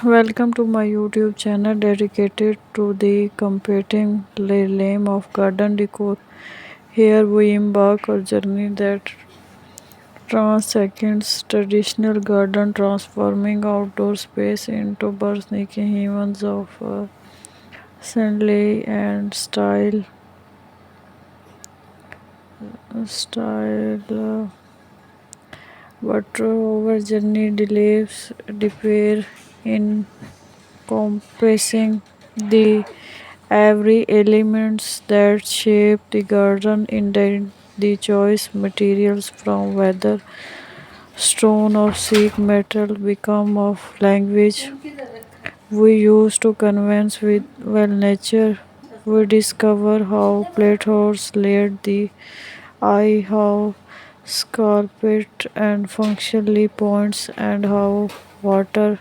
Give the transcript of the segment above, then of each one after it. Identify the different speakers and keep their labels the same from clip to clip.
Speaker 1: Welcome to my YouTube channel dedicated to the competing realm of garden decor. Here we embark on a journey that transcends traditional garden, transforming outdoor space into breathtaking heavens of scenery and style. But our journey delays deeper in compressing the every elements that shape the garden in the choice materials from whether stone or silk metal become of language we use to convince with well nature. We discover how plethores laid the eye, how scarpet and functionally points, and how water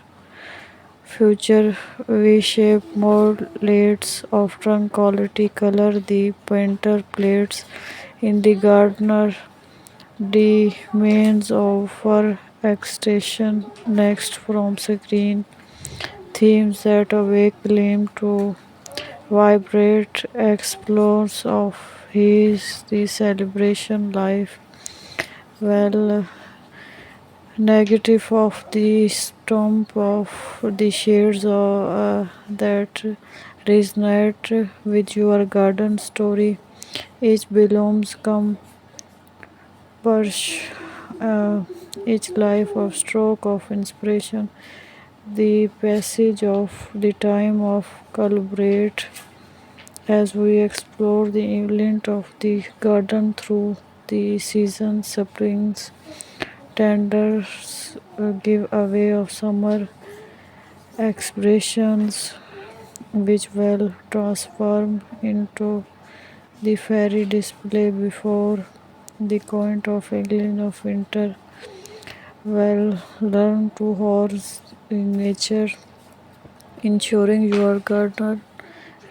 Speaker 1: future V-shape modulates often quality color the painter plates in the gardener demands offer extension next from screen themes that awake claim to vibrate explores of his the celebration life well negative of the stump of the shades that resonate with your garden story. Each belongs come push each life of stroke of inspiration. The passage of the time of collaborate as we explore the element of the garden through the season springs tenders give away of summer expressions which will transform into the fairy display before the point of alien of winter will learn to horse in nature, ensuring your garden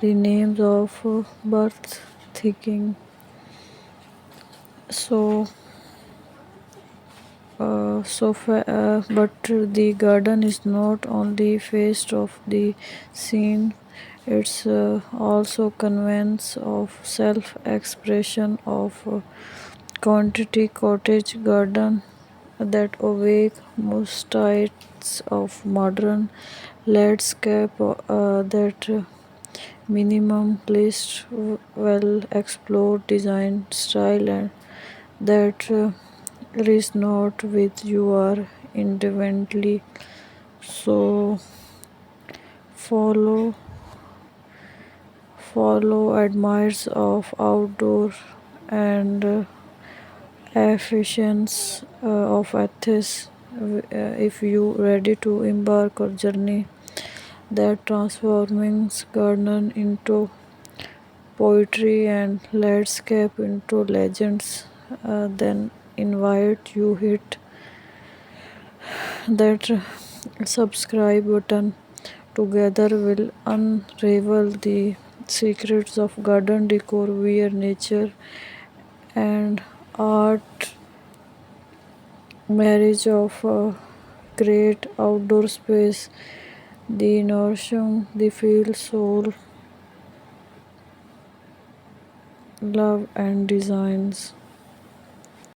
Speaker 1: renames of birth thinking. So, but the garden is not only face of the scene; it's also conveys of self-expression of quantity cottage garden that awake mustaches of modern landscape that minimum list well explored design style and that resonate with your independently. So follow follow admires of outdoor and efficiency of ethics if you ready to embark on journey that transforming garden into poetry and landscape into legends then invite you hit that subscribe button. Together we'll unravel the secrets of garden decor where nature and art marriage of a great outdoor space, the nourishing, the feel, soul, love and designs.